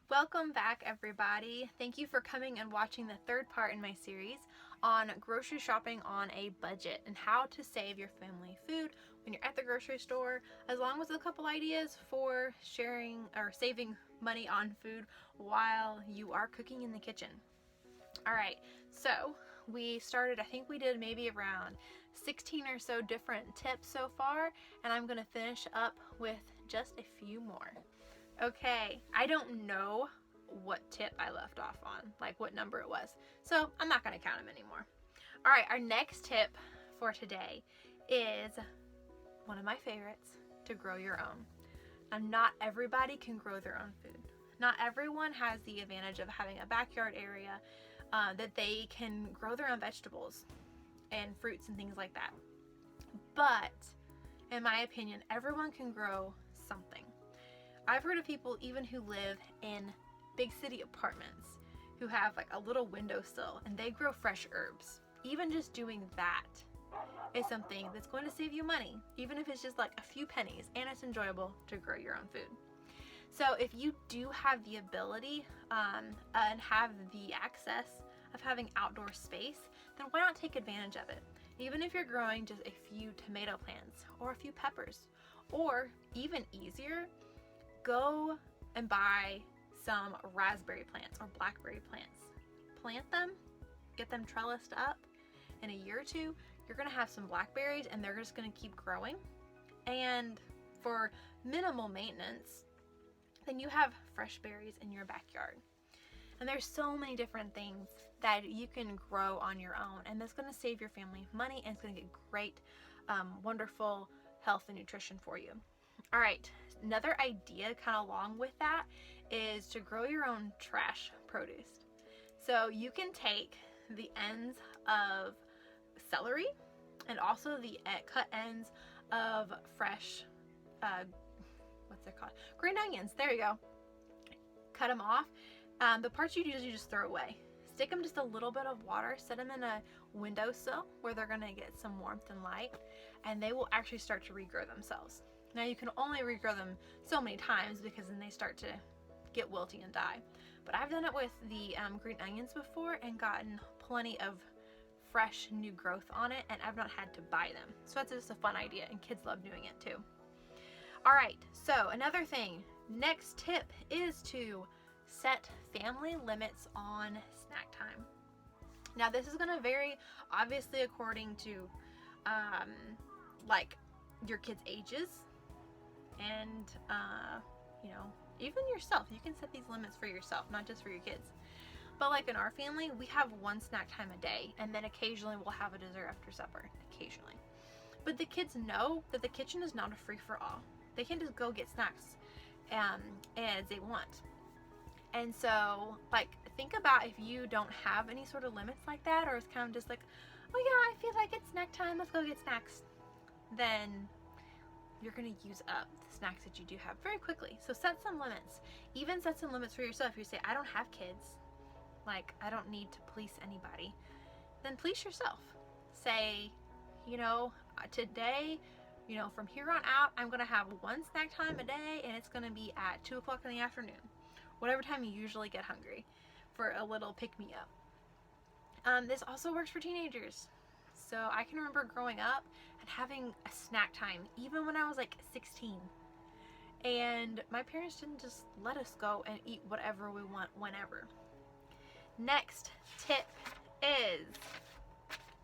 Welcome back, everybody. Thank you for coming and watching the third part in my series on grocery shopping on a budget and how to save your family food when you're at the grocery store, as long as a couple ideas for sharing or saving money on food while you are cooking in the kitchen. All right, so we started, I think we did maybe around 16 or so different tips so far, and I'm going to finish up with just a few more. Okay, I don't know what tip I left off on, like what number it was, so I'm not going to count them anymore. All right, our next tip for today is one of my favorites, to grow your own. Now, not everybody can grow their own food. Not everyone has the advantage of having a backyard area that they can grow their own vegetables and fruits and things like that. But in my opinion, everyone can grow something. I've heard of people even who live in big city apartments who have like a little windowsill and they grow fresh herbs. Even just doing that is something that's going to save you money, even if it's just like a few pennies, and it's enjoyable to grow your own food. So if you do have the ability and have the access of having outdoor space, then why not take advantage of it? Even if you're growing just a few tomato plants or a few peppers, or even easier, go and buy some raspberry plants or blackberry plants. Plant them, get them trellised up. In a year or two, you're gonna have some blackberries and they're just gonna keep growing. And for minimal maintenance, then you have fresh berries in your backyard. And there's so many different things that you can grow on your own, and that's gonna save your family money, and it's gonna get great, wonderful health and nutrition for you. All right, another idea kind of along with that is to grow your own trash produce. So you can take the ends of celery and also the cut ends of fresh, what's it called? Green onions, there you go. Cut them off. The parts you usually just throw away. Stick them just a little bit of water, set them in a windowsill where they're gonna get some warmth and light, and they will actually start to regrow themselves. Now you can only regrow them so many times because then they start to get wilty and die. But I've done it with the green onions before and gotten plenty of fresh new growth on it, and I've not had to buy them. So that's just a fun idea, and kids love doing it too. All right, so another thing, next tip is to set family limits on snack time. Now this is gonna vary obviously according to like your kids' ages, and you know, even yourself. You can set these limits for yourself, not just for your kids. But like in our family, we have one snack time a day, and then occasionally we'll have a dessert after supper, occasionally. But the kids know that the kitchen is not a free-for-all. They can just go get snacks as they want. And so, like, think about if you don't have any sort of limits like that, or it's kind of just like, oh yeah, I feel like it's snack time, let's go get snacks, then you're gonna use up the snacks that you do have very quickly. So set some limits. Even set some limits for yourself. If you say, I don't have kids, like I don't need to police anybody, then police yourself. Say, you know, today, you know, from here on out, I'm gonna have one snack time a day, and it's gonna be at 2 o'clock in the afternoon. Whatever time you usually get hungry for a little pick-me-up. This also works for teenagers. So I can remember growing up and having a snack time even when I was like 16. And my parents didn't just let us go and eat whatever we want whenever. Next tip is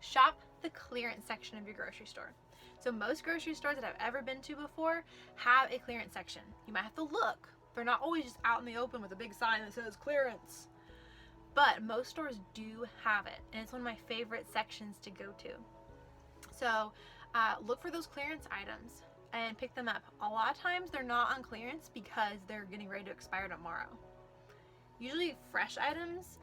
shop the clearance section of your grocery store. So most grocery stores that I've ever been to before have a clearance section. You might have to look. They're not always just out in the open with a big sign that says clearance. But most stores do have it, and it's one of my favorite sections to go to. So look for those clearance items and pick them up. A lot of times they're not on clearance because they're getting ready to expire tomorrow. Usually fresh items,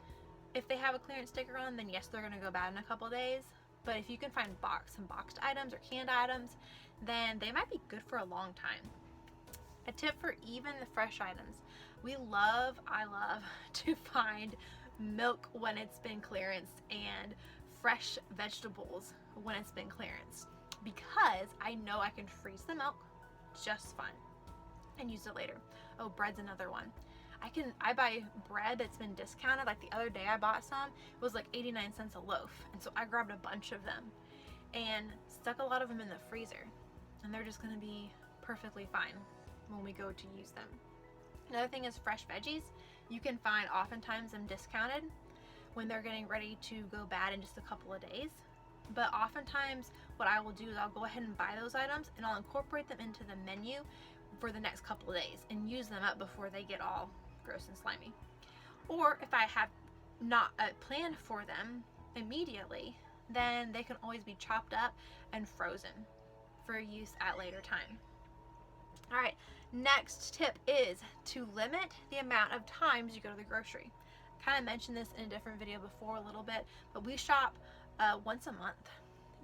if they have a clearance sticker on, then yes, they're gonna go bad in a couple days. But if you can find some boxed items or canned items, then they might be good for a long time. A tip for even the fresh items. I love to find milk when it's been clearanced and fresh vegetables when it's been clearanced, because I know I can freeze the milk just fine and use it later. Oh, bread's another one. I buy bread that's been discounted. Like the other day I bought some, it was like 89 cents a loaf. And so I grabbed a bunch of them and stuck a lot of them in the freezer. And they're just gonna be perfectly fine when we go to use them. Another thing is fresh veggies. You can find oftentimes them discounted when they're getting ready to go bad in just a couple of days. But oftentimes what I will do is I'll go ahead and buy those items and I'll incorporate them into the menu for the next couple of days and use them up before they get all gross and slimy. Or if I have not a plan for them immediately, then they can always be chopped up and frozen for use at later time. All right, next tip is to limit the amount of times you go to the grocery. Kind of mentioned this in a different video before a little bit, but we shop once a month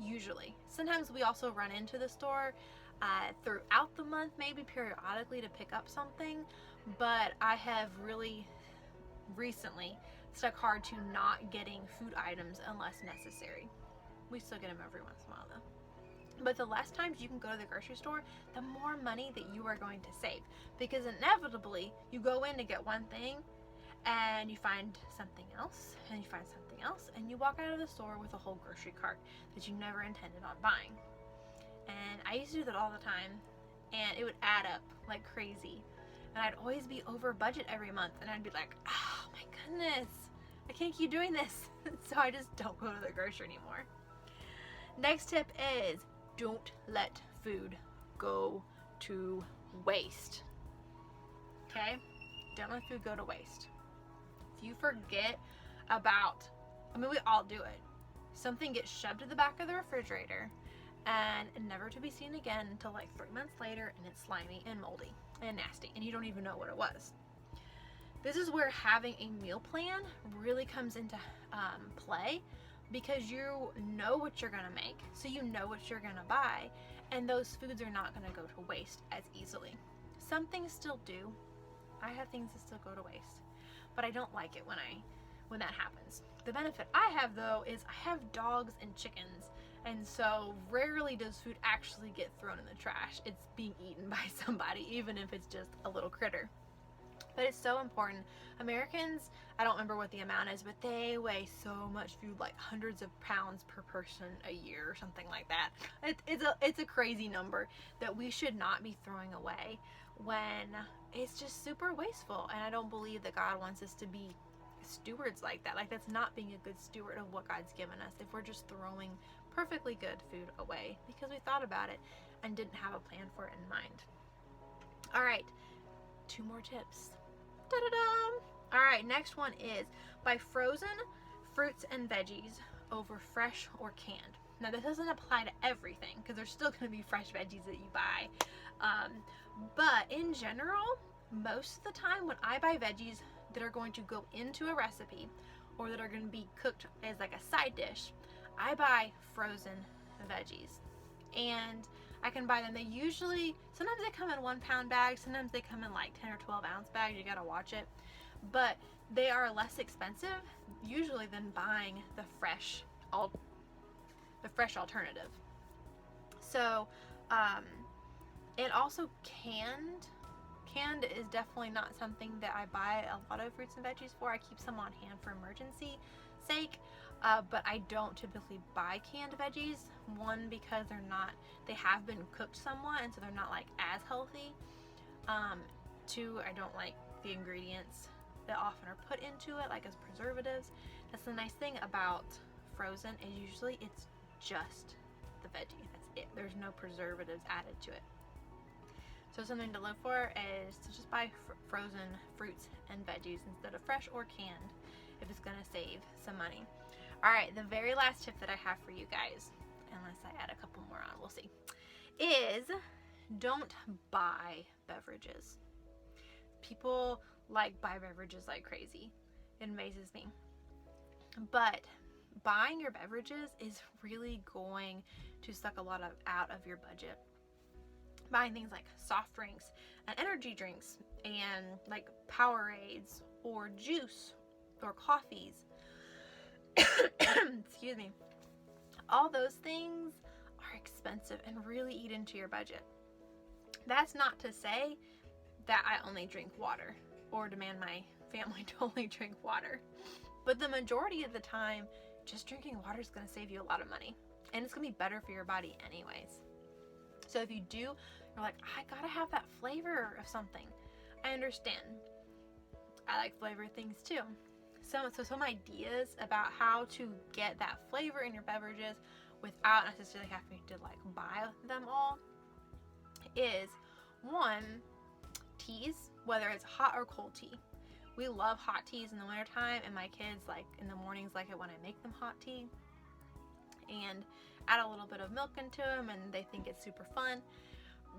usually. Sometimes we also run into the store throughout the month, maybe periodically, to pick up something, but I have really recently stuck hard to not getting food items unless necessary. We still get them every once in a while though. But the less times you can go to the grocery store, the more money that you are going to save, because inevitably you go in to get one thing and you find something else and you find something else and you walk out of the store with a whole grocery cart that you never intended on buying. And I used to do that all the time, and it would add up like crazy, and I'd always be over budget every month, and I'd be like, oh my goodness, I can't keep doing this. So I just don't go to the grocery anymore. Next tip is don't let food go to waste. Okay? Don't let food go to waste. If you forget about, we all do it. Something gets shoved to the back of the refrigerator and never to be seen again until like 3 months later, and it's slimy and moldy and nasty and you don't even know what it was. This is where having a meal plan really comes into play, because you know what you're gonna make, so you know what you're gonna buy, and those foods are not gonna go to waste as easily. Some things still do. I have things that still go to waste, but I don't like it when that happens. The benefit I have though is I have dogs and chickens, and so rarely does food actually get thrown in the trash. It's being eaten by somebody, even if it's just a little critter. But it's so important. Americans, I don't remember what the amount is, but they weigh so much food, like hundreds of pounds per person a year or something like that. It's a crazy number that we should not be throwing away when it's just super wasteful. And I don't believe that God wants us to be stewards like that. Like, that's not being a good steward of what God's given us if we're just throwing perfectly good food away because we thought about it and didn't have a plan for it in mind. All right, 2 more tips. Da-da-da! All right, next one is buy frozen fruits and veggies over fresh or canned. Now, this doesn't apply to everything because there's still going to be fresh veggies that you buy. But in general, most of the time when I buy veggies that are going to go into a recipe or that are going to be cooked as like a side dish, I buy frozen veggies. And I can buy them. They usually, sometimes they come in 1-pound bags, sometimes they come in like 10 or 12 ounce bags. You gotta watch it. But they are less expensive usually than buying the fresh alternative. So, and also canned is definitely not something that I buy a lot of fruits and veggies for. I keep some on hand for emergency sake. But I don't typically buy canned veggies. 1, because they have been cooked somewhat, and so they're not like as healthy. 2, I don't like the ingredients that often are put into it, like as preservatives. That's the nice thing about frozen, is usually it's just the veggie. That's it. There's no preservatives added to it. So something to look for is to just buy frozen fruits and veggies instead of fresh or canned if it's going to save some money. All right, the very last tip that I have for you guys, unless I add a couple more on, we'll see, is don't buy beverages. People like buy beverages like crazy. It amazes me. But buying your beverages is really going to suck a lot out of your budget. Buying things like soft drinks and energy drinks and like Powerades or juice or coffees, excuse me, all those things are expensive and really eat into your budget. That's not to say that I only drink water. or demand my family to only drink water. But the majority of the time, just drinking water is going to save you a lot of money, and it's going to be better for your body anyways. So if you do, you're like, I gotta have that flavor of something, I understand. I like flavored things too. So some ideas about how to get that flavor in your beverages without necessarily having to like buy them all is, one, teas, whether it's hot or cold tea. We love hot teas in the wintertime, and my kids like in the mornings like it when I make them hot tea and add a little bit of milk into them, and they think it's super fun.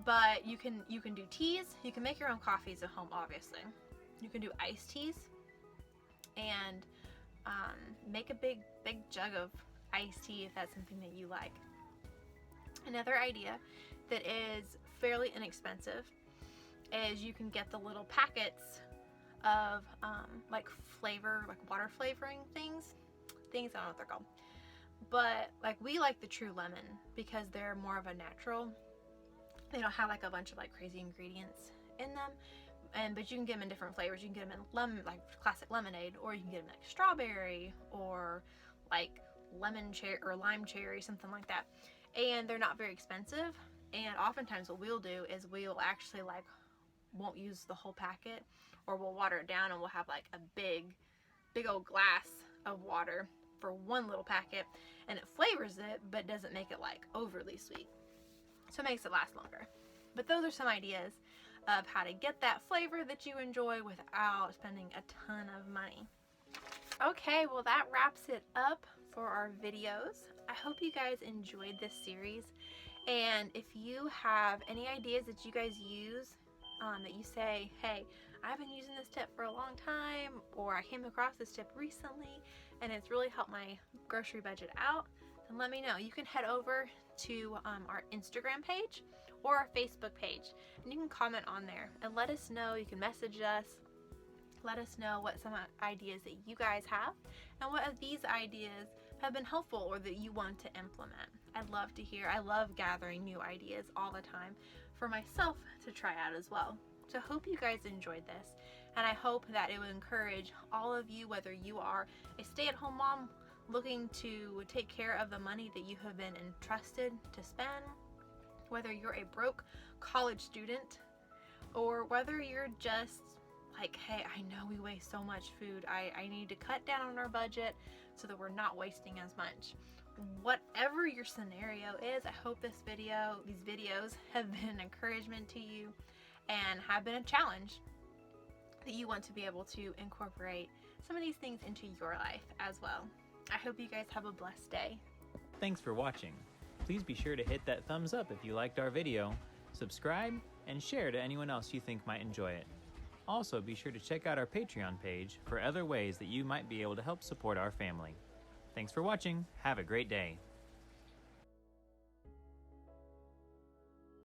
But you can do teas. You can make your own coffees at home, obviously. You can do iced teas and make a big jug of iced tea if that's something that you like. Another idea that is fairly inexpensive is you can get the little packets of like flavor, like water flavoring things. I don't know what they're called. But like we like the True Lemon because they're more of a natural. They don't have like a bunch of like crazy ingredients in them. But you can get them in different flavors. You can get them in lemon, like classic lemonade, or you can get them like strawberry or like lemon cherry or lime cherry, something like that. And they're not very expensive. And oftentimes what we'll do is we'll actually like won't use the whole packet, or we'll water it down and we'll have like a big old glass of water for one little packet, and it flavors it but doesn't make it like overly sweet, so it makes it last longer. But those are some ideas of how to get that flavor that you enjoy without spending a ton of money. Okay, well that wraps it up for our videos. I hope you guys enjoyed this series, and if you have any ideas that you guys use that you say, hey, I've been using this tip for a long time, or I came across this tip recently and it's really helped my grocery budget out, then let me know. You can head over to our Instagram page or our Facebook page, and you can comment on there and let us know. You can message us, let us know what some ideas that you guys have and what of these ideas have been helpful or that you want to implement. I'd love to hear. I love gathering new ideas all the time for myself to try out as well. So I hope you guys enjoyed this, and I hope that it will encourage all of you, whether you are a stay-at-home mom looking to take care of the money that you have been entrusted to spend, whether you're a broke college student, or whether you're just like, hey, I know we waste so much food. I need to cut down on our budget so that we're not wasting as much. Whatever your scenario is, I hope these videos have been an encouragement to you and have been a challenge that you want to be able to incorporate some of these things into your life as well. I hope you guys have a blessed day. Thanks for watching. Please be sure to hit that thumbs up if you liked our video, subscribe, and share to anyone else you think might enjoy it. Also, be sure to check out our Patreon page for other ways that you might be able to help support our family. Thanks for watching. Have a great day.